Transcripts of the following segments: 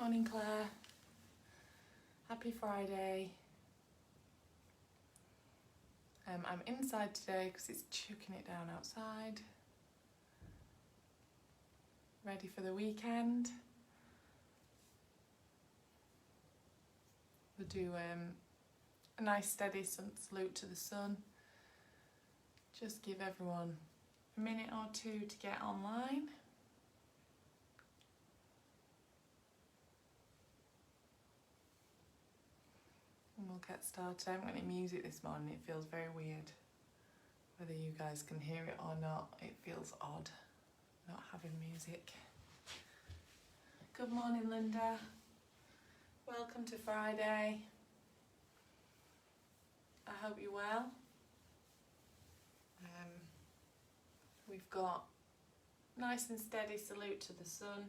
Morning, Claire. Happy Friday. I'm inside today because it's chucking it down outside. Ready for the weekend. We'll do a nice steady salute to the sun. Just give everyone a minute or two to get online. And we'll get started. I haven't got any music this morning. It feels very weird. Whether you guys can hear it or not, it feels odd not having music. Good morning, Linda. Welcome to Friday. I hope you're well. We've got nice and steady salute to the sun.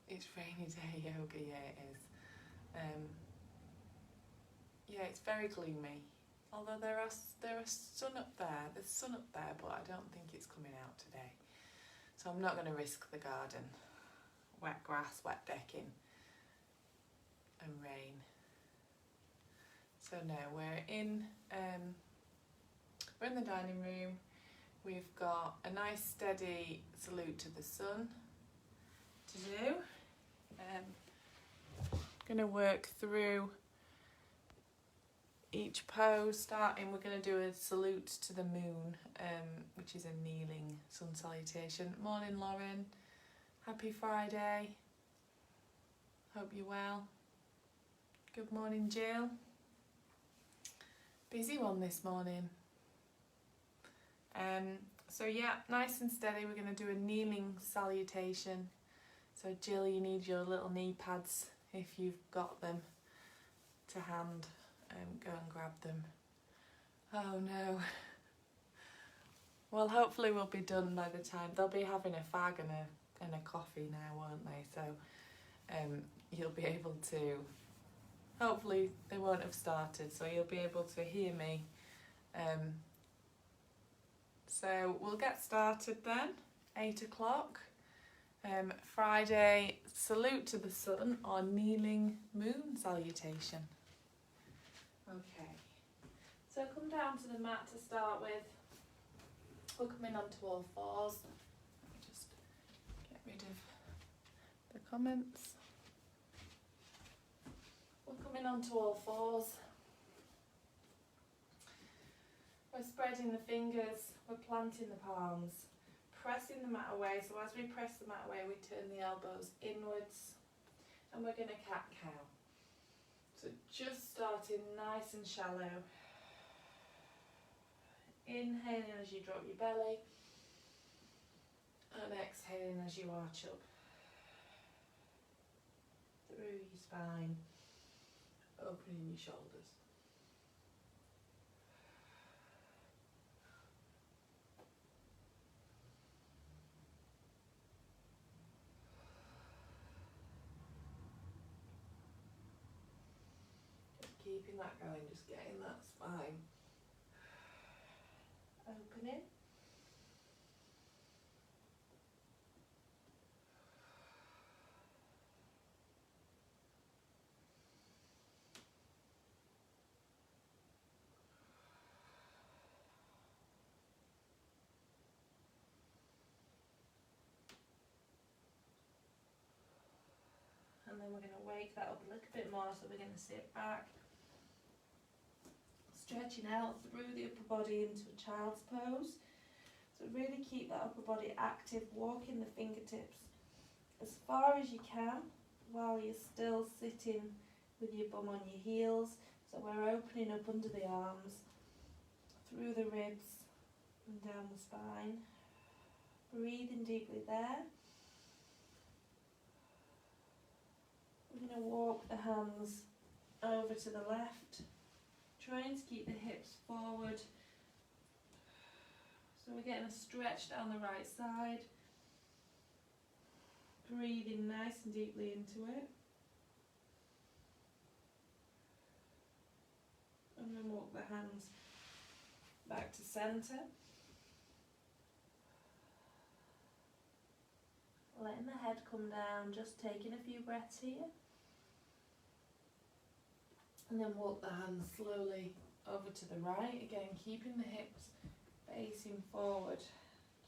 It's rainy day yoga, yeah it is. Yeah, it's very gloomy. Although there's sun up there. There's sun up there, but I don't think it's coming out today. So I'm not going to risk the garden. Wet grass, wet decking, and rain. So no, we're in the dining room. We've got a nice steady salute to the sun to do. Going to work through each pose. Starting, we're going to do a salute to the moon, which is a kneeling sun salutation. Morning, Lauren. Happy Friday. Hope you're well. Good morning, Jill. Busy one this morning. So yeah, nice and steady. We're going to do a kneeling salutation. So Jill, you need your little knee pads if you've got them to hand. Go and grab them. Oh no. Well, hopefully we'll be done by the time. They'll be having a fag and a coffee now, won't they? So you'll be able to, hopefully they won't have started, so you'll be able to hear me. So we'll get started then, 8 o'clock. Friday, salute to the sun or kneeling moon salutation. Okay, so come down to the mat to start with. We'll come in onto all fours. Let me just get rid of the comments. We'll come in onto all fours. We're spreading the fingers, we're planting the palms, pressing the mat away. So as we press the mat away, we turn the elbows inwards and we're going to cat-cow. So just starting nice and shallow. Inhaling as you drop your belly and exhaling as you arch up through your spine, opening your shoulders. Keeping that going, just getting that spine opening. And then we're going to wake that up a little bit more, so we're going to sit back. Stretching out through the upper body into a child's pose. So really keep that upper body active, walking the fingertips as far as you can while you're still sitting with your bum on your heels. So we're opening up under the arms, through the ribs and down the spine. Breathing deeply there. We're going to walk the hands over to the left. Trying to keep the hips forward. So we're getting a stretch down the right side. Breathing nice and deeply into it. And then walk the hands back to centre. letting the head come down, just taking a few breaths here. And then walk the hands slowly over to the right, again keeping the hips facing forward,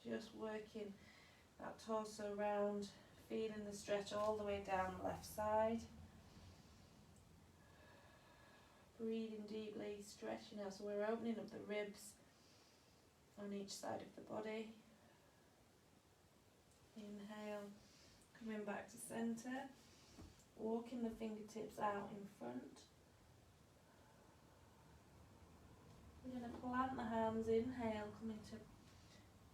just working that torso round, feeling the stretch all the way down the left side. Breathing deeply, stretching out, so we're opening up the ribs on each side of the body. Inhale, coming back to centre, walking the fingertips out in front. We're going to plant the hands, inhale, coming to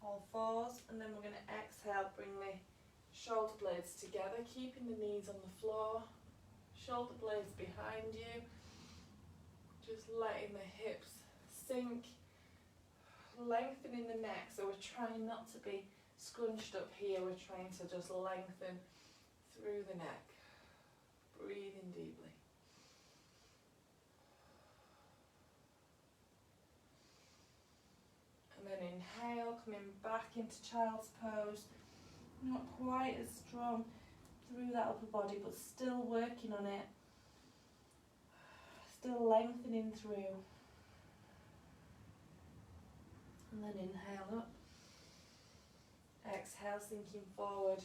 all fours, and then we're going to exhale, bring the shoulder blades together, keeping the knees on the floor, shoulder blades behind you, just letting the hips sink, lengthening the neck, so we're trying not to be scrunched up here, we're trying to just lengthen through the neck, breathing deeply. And then inhale, coming back into child's pose, not quite as strong through that upper body, but still working on it, still lengthening through. And then inhale up, exhale, sinking forward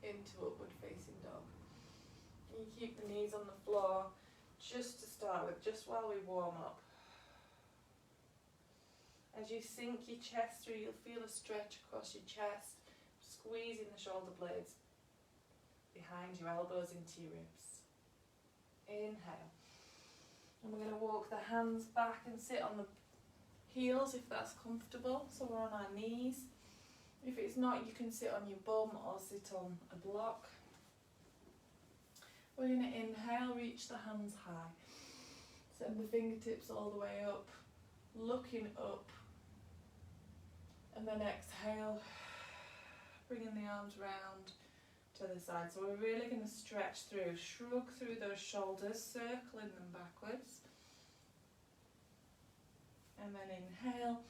into upward facing dog. And you keep the knees on the floor just to start with, just while we warm up. As you sink your chest through, you'll feel a stretch across your chest, squeezing the shoulder blades behind your elbows into your ribs. Inhale. And we're going to walk the hands back and sit on the heels if that's comfortable, so we're on our knees. If it's not, you can sit on your bum or sit on a block. We're going to inhale, reach the hands high, send the fingertips all the way up, looking up, and then exhale, bringing the arms round to the side. So we're really going to stretch through, shrug through those shoulders, circling them backwards. And then inhale,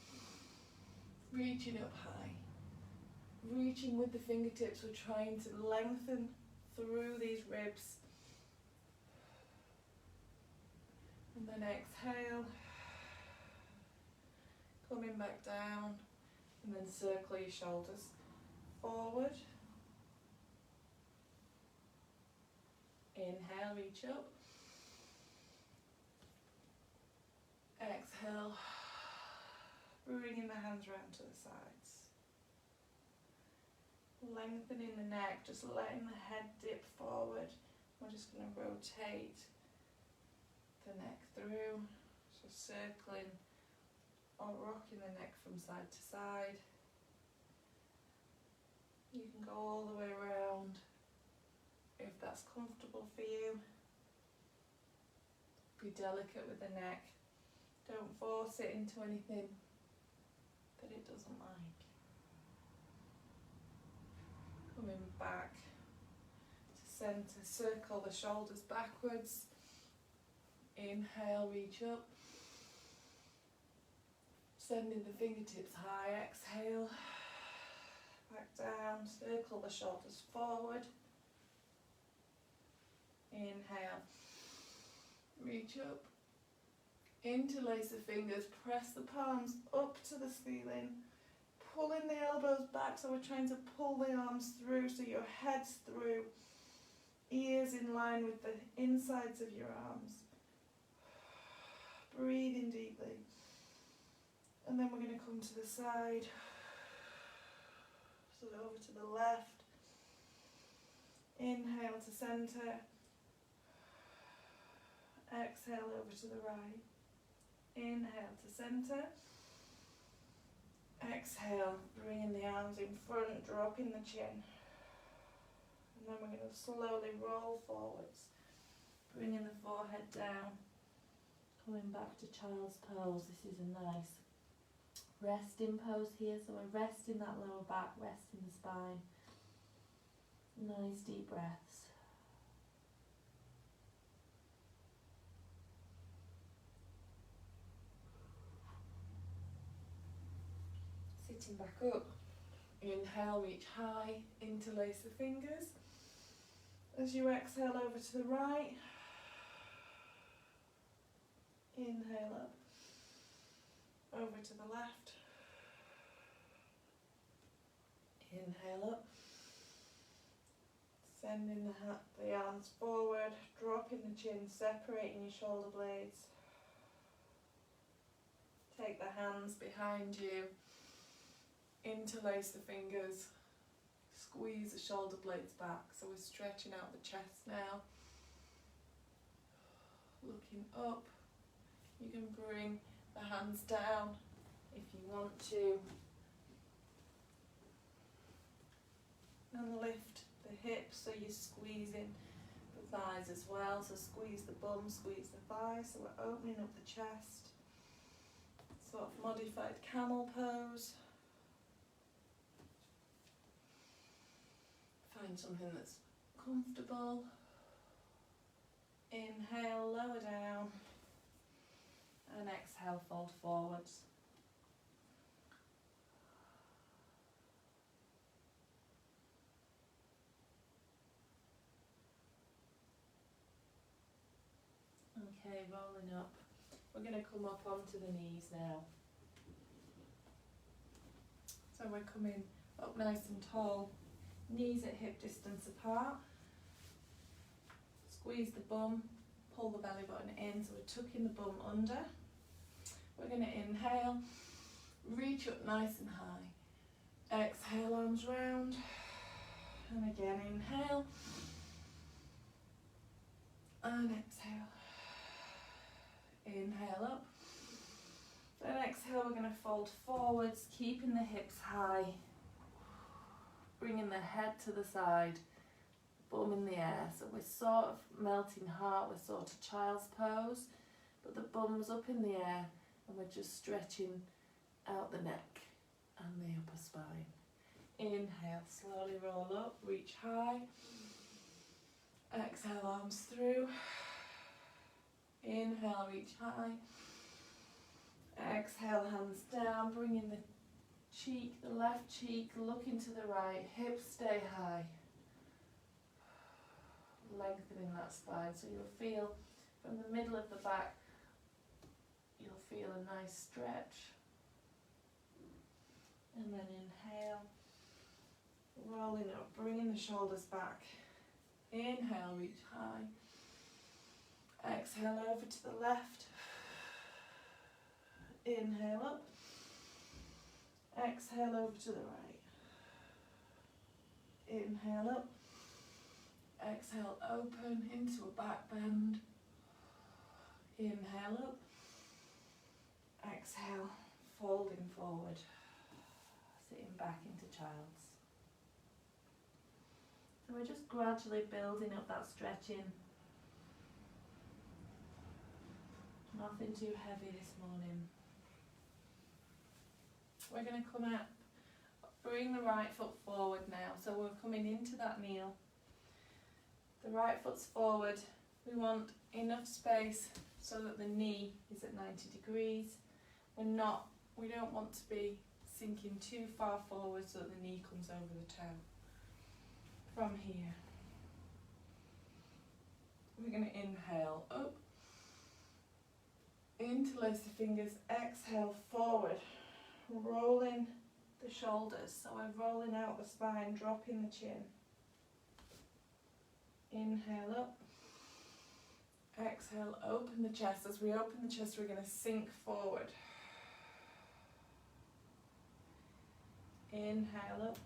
reaching up high, reaching with the fingertips. We're trying to lengthen through these ribs. And then exhale, coming back down, and then circle your shoulders forward. Inhale, reach up. Exhale, bringing the hands round to the sides. Lengthening the neck, just letting the head dip forward. We're just going to rotate the neck through, so circling or rocking the neck from side to side. You can go all the way around if that's comfortable for you. Be delicate with the neck. Don't force it into anything that it doesn't like. Coming back to centre, circle the shoulders backwards. Inhale, reach up. Sending the fingertips high, exhale. Back down, circle the shoulders forward. Inhale, reach up. Interlace the fingers, press the palms up to the ceiling. Pulling the elbows back, so we're trying to pull the arms through so your head's through. Ears in line with the insides of your arms. Breathing deeply. And then we're going to come to the side. So over to the left. Inhale to centre. Exhale over to the right. Inhale to centre. Exhale, bringing the arms in front, dropping the chin. And then we're going to slowly roll forwards, bringing the forehead down, coming back to child's pose. This is a nice resting pose here, so we're resting that lower back, resting the spine. Nice deep breaths. Sitting back up, Inhale, reach high, interlace the fingers. As you exhale over to the right, inhale up, over to the left, inhale up, sending the arms forward, dropping the chin, separating your shoulder blades. Take the hands behind you, interlace the fingers, squeeze the shoulder blades back. So we're stretching out the chest now. Looking up, you can bring the hands down if you want to. And lift the hips so you're squeezing the thighs as well. So squeeze the bum, squeeze the thighs. So we're opening up the chest. Sort of modified camel pose. Find something that's comfortable. Inhale, lower down. And exhale, fold forwards. Okay, rolling up. We're going to come up onto the knees now. So we're coming up nice and tall, knees at hip distance apart. Squeeze the bum, pull the belly button in, so we're tucking the bum under. We're going to inhale, reach up nice and high. Exhale, arms round. And again, inhale. And exhale. Inhale up. Then exhale, we're going to fold forwards, keeping the hips high. Bringing the head to the side, bum in the air. So we're sort of melting heart, we're sort of child's pose, but the bum's up in the air and we're just stretching out the neck and the upper spine. Inhale, slowly roll up, reach high. Exhale, arms through. Inhale, reach high. Exhale, hands down, bringing the cheek, the left cheek, looking to the right, hips stay high. Lengthening that spine, so you'll feel from the middle of the back, you'll feel a nice stretch. And then inhale, rolling up, bringing the shoulders back. Inhale, reach high. Exhale over to the left. Inhale up. Exhale over to the right. Inhale up. Exhale, open into a back bend. Inhale up. Exhale, folding forward. Sitting back into child's. So we're just gradually building up that stretching. Nothing too heavy this morning. We're going to come out, bring the right foot forward now. So we're coming into that kneel. The right foot's forward. We want enough space so that the knee is at 90 degrees. We don't want to be sinking too far forward so that the knee comes over the toe. From here, we're going to inhale up. Interlace the fingers, exhale forward, rolling the shoulders. So we're rolling out the spine, dropping the chin. Inhale up. Exhale, open the chest. As we open the chest, we're going to sink forward. Inhale up.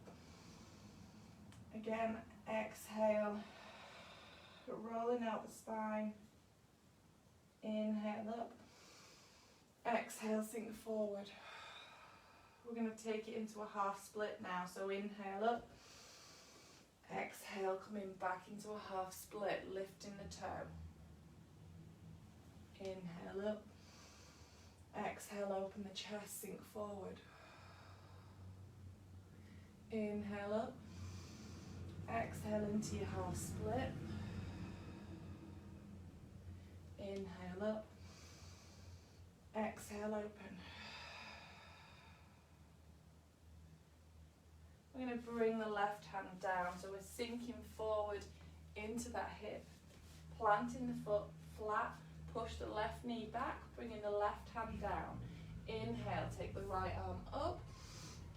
Again, exhale, rolling out the spine. Inhale up. Exhale, sink forward. We're going to take it into a half split now. So inhale up. Exhale, coming back into a half split, lifting the toe. Inhale up. Exhale, open the chest, sink forward. Inhale up. Exhale into your half split. Inhale up. Exhale, open. We're going to bring the left hand down, so we're sinking forward into that hip, planting the foot flat, push the left knee back, bringing the left hand down. Inhale, take the right arm up,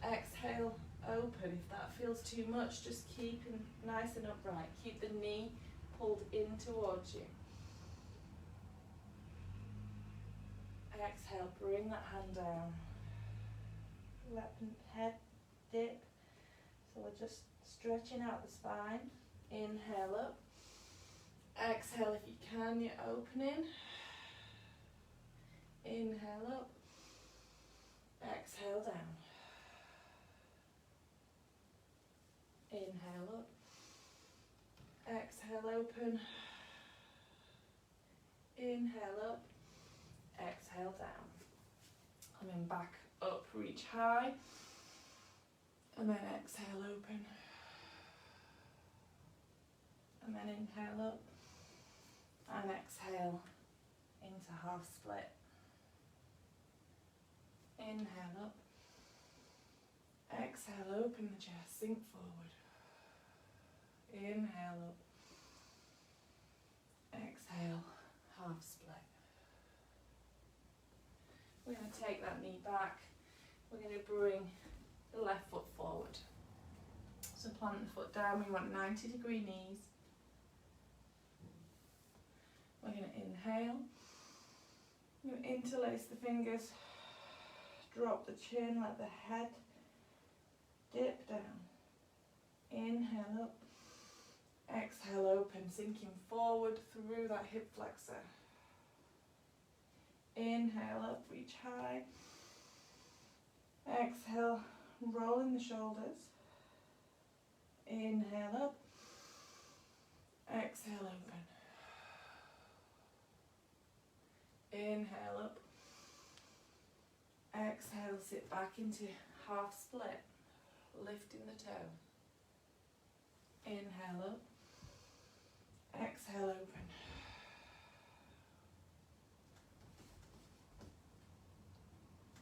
exhale, open. If that feels too much, just keep it nice and upright. Keep the knee pulled in towards you. Exhale, bring that hand down. Let the head dip. So we're just stretching out the spine. Inhale up. Exhale if you can, you're opening. Inhale up. Exhale down. Inhale up. Exhale open. Inhale up. Exhale down. And then back up, reach high. And then exhale open. And then inhale up. And exhale into half split. Inhale up. Exhale, open the chest, sink forward. Inhale up. Exhale, half split. We're going to take that knee back. We're going to bring the left foot forward. So plant the foot down. We want 90-degree knees. We're going to inhale. We're going to interlace the fingers. Drop the chin, let the head dip down. Inhale up. Exhale open, sinking forward through that hip flexor. Inhale up, reach high. Exhale, rolling the shoulders. Inhale up. Exhale open. Inhale up. Exhale, sit back into half split, lifting the toe. Inhale up. Exhale open.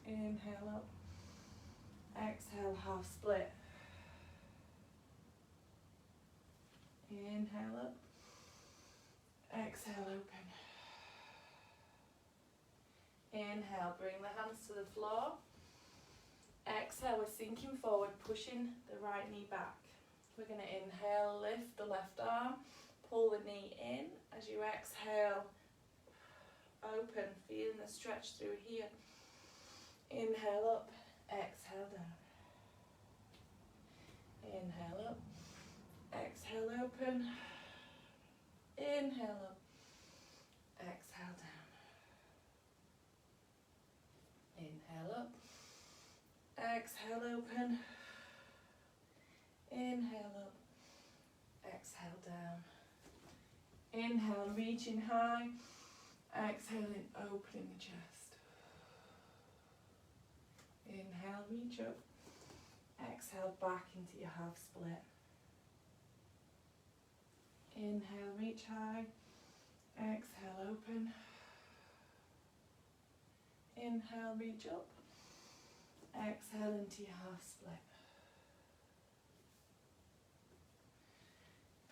Inhale up. Exhale, half split. Inhale up. Exhale open. Inhale, bring the hands to the floor. Exhale, we're sinking forward, pushing the right knee back. We're going to inhale, lift the left arm, pull the knee in. As you exhale, open, feeling the stretch through here. Inhale up, exhale down. Inhale up, exhale open. Inhale up, exhale down. Inhale up, exhale open. Inhale up, exhale down. Inhale, reaching high. Exhaling, opening the chest. Inhale, reach up. Exhale, back into your half split. Inhale, reach high. Exhale, open. Inhale, reach up. Exhale into your half split.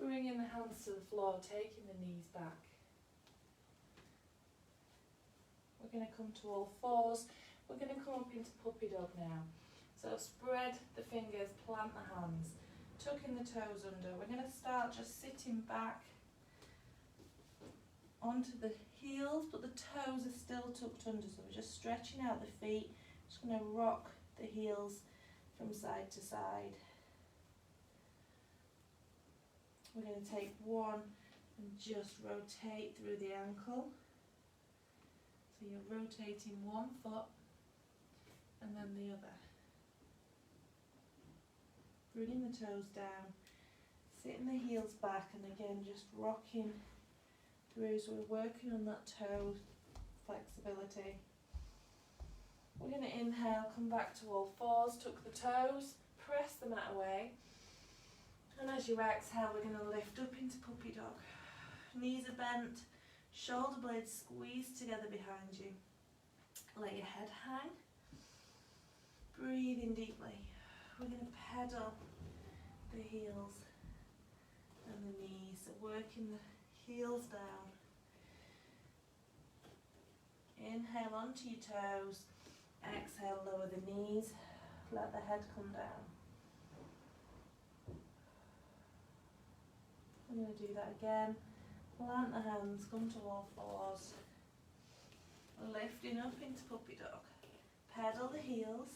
Bringing the hands to the floor, taking the knees back. We're going to come to all fours. We're going to come up into puppy dog now. So spread the fingers, plant the hands, tucking the toes under. We're going to start just sitting back onto the heels, but the toes are still tucked under. So we're just stretching out the feet. Just going to rock the heels from side to side. We're going to take one and just rotate through the ankle. So you're rotating one foot and then the other. Bringing the toes down, sitting the heels back, and again just rocking through. So we're working on that toe flexibility. We're going to inhale, come back to all fours, tuck the toes, press the mat away. And as you exhale, we're going to lift up into puppy dog. Knees are bent, shoulder blades squeezed together behind you. Let your head hang. Breathing deeply. We're going to pedal the heels and the knees. So working the heels down. Inhale onto your toes. Exhale, lower the knees. Let the head come down. I'm going to do that again. Plant the hands, come to all fours. Lifting up into puppy dog. Pedal the heels.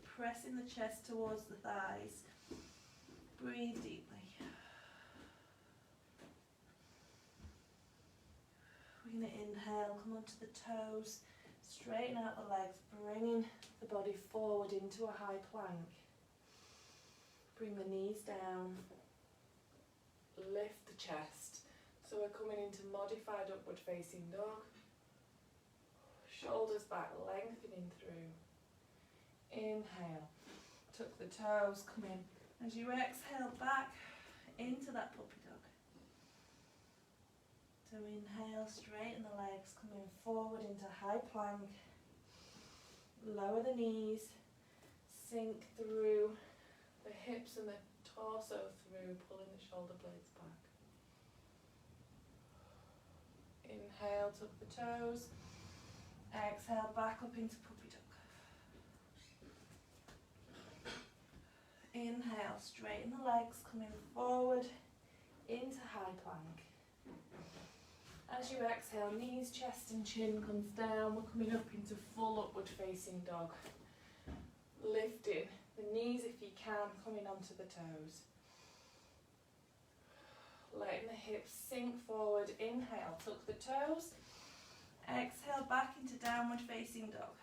Pressing the chest towards the thighs. Breathe deeply. We're going to inhale, come onto the toes, straighten out the legs, bringing the body forward into a high plank. Bring the knees down, lift the chest. So we're coming into modified upward facing dog. Shoulders back, lengthening through. Inhale, tuck the toes, come in. As you exhale back into that puppy dog. So inhale, straighten the legs, coming forward into high plank. Lower the knees, sink through the hips and the torso through, pulling the shoulder blades back. Inhale, tuck the toes. Exhale, back up into puppy dog. Inhale, straighten the legs, coming forward into high plank. As you exhale, knees, chest and chin comes down. We're coming up into full upward facing dog. Lifting the knees if you can, coming onto the toes. Letting the hips sink forward. Inhale, tuck the toes. Exhale, back into downward facing dog.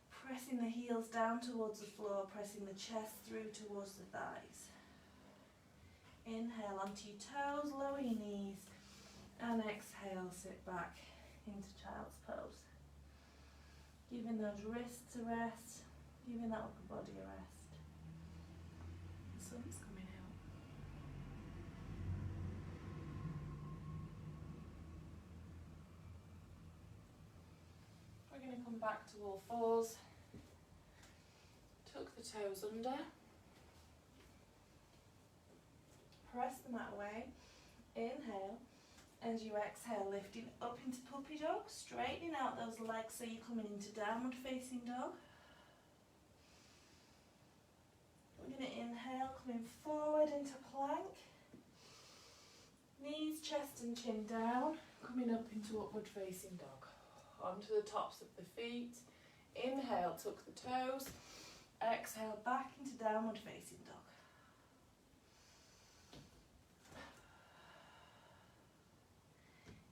Pressing the heels down towards the floor, pressing the chest through towards the thighs. Inhale onto your toes, lower your knees, and exhale, sit back into child's pose. Giving those wrists a rest, giving that upper body a rest. The sun's coming out. We're going to come back to all fours. Tuck the toes under. Press the mat away. Inhale. As you exhale, lifting up into puppy dog, straightening out those legs so you're coming into downward facing dog. We're going to inhale, coming forward into plank. Knees, chest and chin down, coming up into upward facing dog. Onto the tops of the feet. Inhale, tuck the toes. Exhale, back into downward facing dog.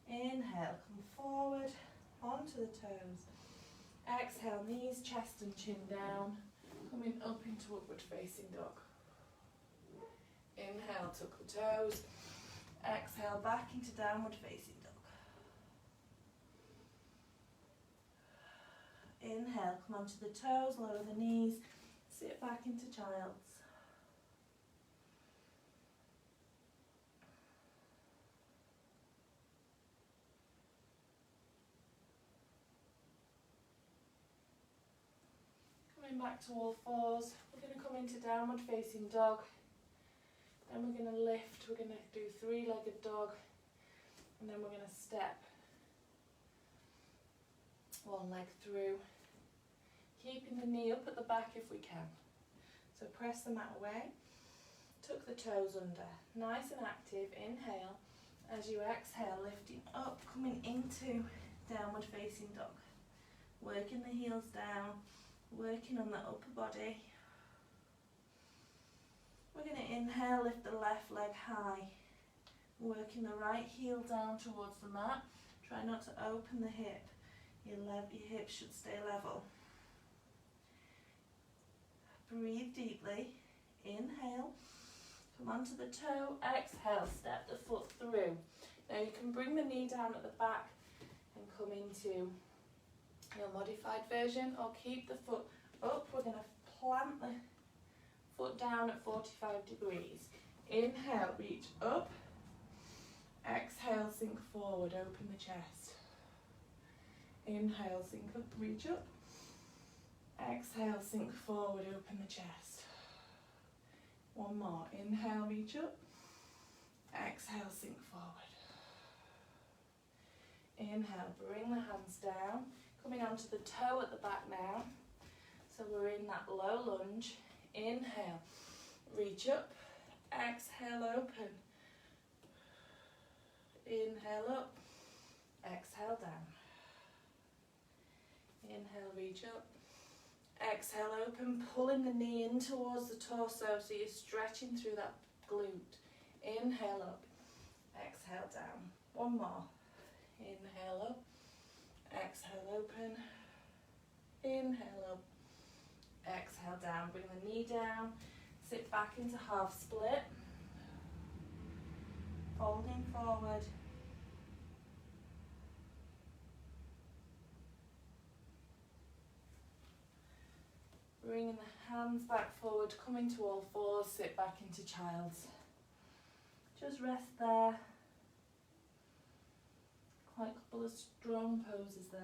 Inhale, come forward, onto the toes. Exhale, knees, chest and chin down, coming up into upward facing dog. Inhale, tuck the toes. Exhale, back into downward facing dog. Inhale, come onto the toes, lower the knees, sit back into child's. Back to all fours. We're going to come into downward facing dog. Then we're going to lift. We're going to do three-legged dog. And then we're going to step one leg through. Keeping the knee up at the back if we can. So press the mat away. Tuck the toes under. Nice and active. Inhale. As you exhale, lifting up, coming into downward facing dog. Working the heels down. Working on the upper body. We're going to inhale, lift the left leg high. Working the right heel down towards the mat. Try not to open the hip. Your hip should stay level. Breathe deeply. Inhale. Come onto the toe. Exhale. Step the foot through. Now you can bring the knee down at the back and come into your modified version, or keep the foot up. We're going to plant the foot down at 45 degrees. Inhale, reach up. Exhale, sink forward, open the chest. Inhale, sink up, reach up. Exhale, sink forward, open the chest. One more. Inhale, reach up. Exhale, sink forward. Inhale, bring the hands down. Coming onto the toe at the back now. So we're in that low lunge. Inhale, reach up. Exhale, open. Inhale up. Exhale down. Inhale, reach up. Exhale, open, pulling the knee in towards the torso so you're stretching through that glute. Inhale up, exhale down. One more. Inhale up, exhale open. Inhale up, exhale down. Bring the knee down, sit back into half split. Folding forward. Bringing the hands back forward, coming to all fours, sit back into child's. Just rest there. Quite a couple of strong poses there.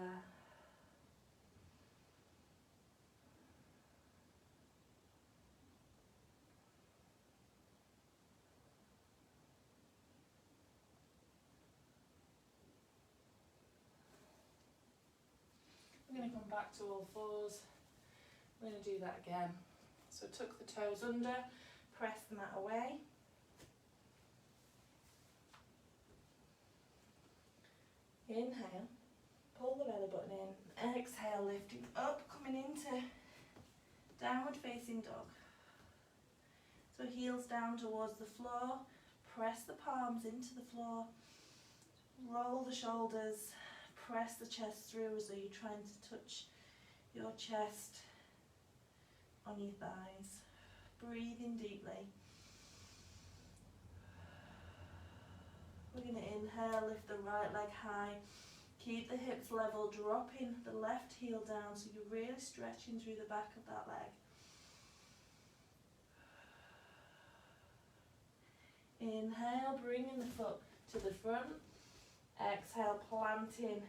We're going to come back to all fours. We're going to do that again. So tuck the toes under, press the mat away. Inhale, pull the belly button in. Exhale, lifting up, coming into downward facing dog. So heels down towards the floor, press the palms into the floor, roll the shoulders, press the chest through as though you're trying to touch your chest on your thighs. Breathing deeply. We're going to inhale, lift the right leg high, keep the hips level, dropping the left heel down so you're really stretching through the back of that leg. Inhale, bringing the foot to the front. Exhale, planting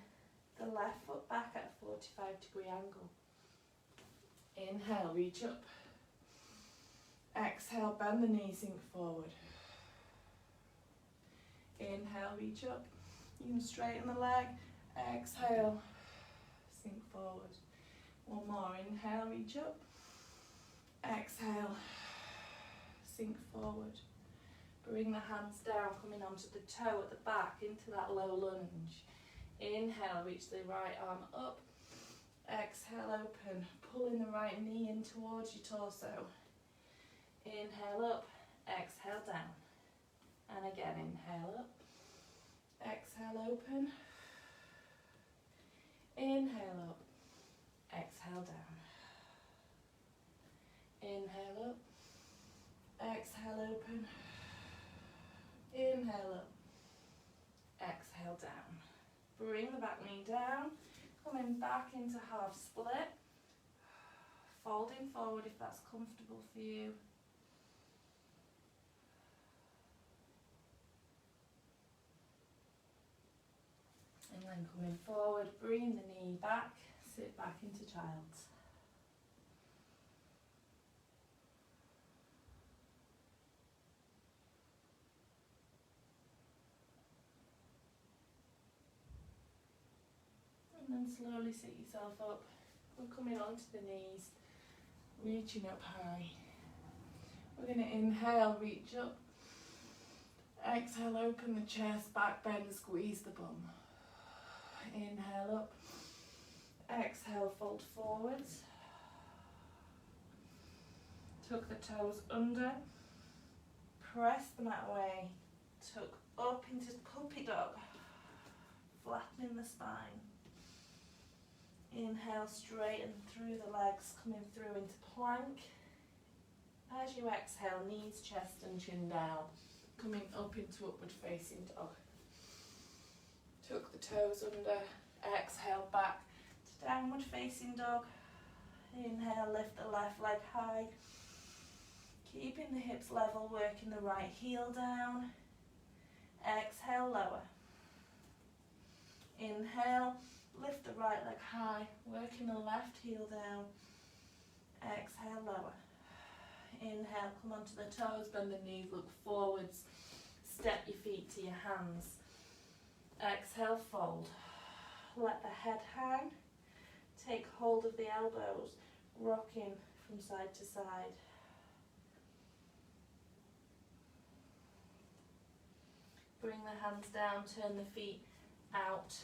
the left foot back at a 45-degree angle. Inhale, reach up. Exhale, bend the knee, sink forward. Inhale, reach up. You can straighten the leg. Exhale, sink forward. One more. Inhale, reach up. Exhale, sink forward. Bring the hands down, coming onto the toe at the back into that low lunge. Inhale, reach the right arm up. Exhale, open. Pulling the right knee in towards your torso. Inhale up, exhale down. And again, inhale up. Exhale, open. Inhale up. Exhale down. Inhale up. Exhale, open. Inhale up. Exhale down. Bring the back knee down. Coming back into half split. Folding forward if that's comfortable for you. And then coming forward, bring the knee back, sit back into child's. And then slowly sit yourself up. We're coming onto the knees, reaching up high. We're going to inhale, reach up. Exhale, open the chest, back bend, squeeze the bum. Inhale up. Exhale, fold forwards. Tuck the toes under. Press the mat away. Tuck up into puppy dog. Flattening the spine. Inhale, straighten through the legs, coming through into plank. As you exhale, knees, chest and chin down. Coming up into upward facing dog. Tuck the toes under, exhale back to downward facing dog. Inhale, lift the left leg high. Keeping the hips level, working the right heel down. Exhale, lower. Inhale, Lift the right leg high, working the left heel down. Exhale, lower. Inhale, come onto the toes, bend the knees, look forwards. Step your feet to your hands. Exhale, fold. Let the head hang. Take hold of the elbows, rocking from side to side. Bring the hands down, turn the feet out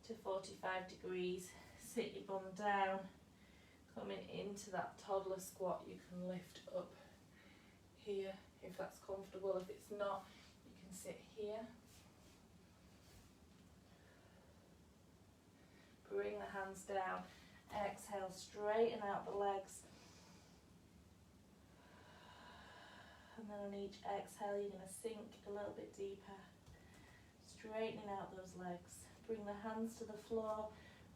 to 45 degrees. Sit your bum down. Coming into that toddler squat, you can lift up here if that's comfortable. If it's not, you can sit here. Bring the hands down. Exhale, straighten out the legs. And then on each exhale, you're going to sink a little bit deeper. Straightening out those legs. Bring the hands to the floor.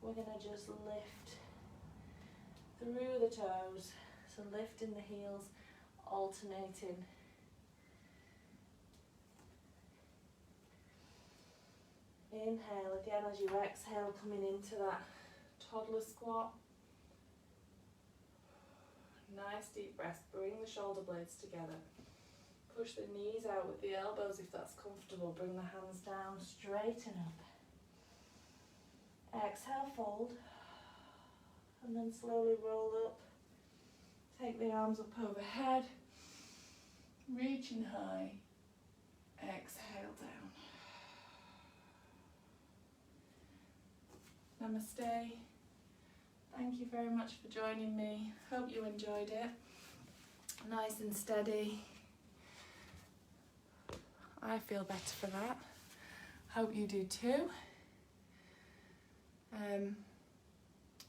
We're going to just lift through the toes. So lifting the heels, alternating. Inhale again as you exhale, coming into that toddler squat. Nice deep breath. Bring the shoulder blades together. Push the knees out with the elbows if that's comfortable. Bring the hands down, straighten up. Exhale, fold. And then slowly roll up. Take the arms up overhead. Reaching high. Exhale down. Namaste. Thank you very much for joining me. Hope you enjoyed it. Nice and steady. I feel better for that. Hope you do too.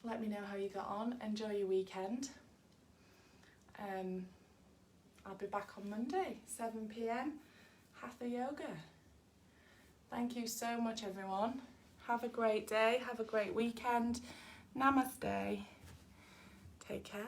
Let me know how you got on. Enjoy your weekend. I'll be back on Monday, 7 p.m. Hatha Yoga. Thank you so much, everyone. Have a great day. Have a great weekend. Namaste. Take care.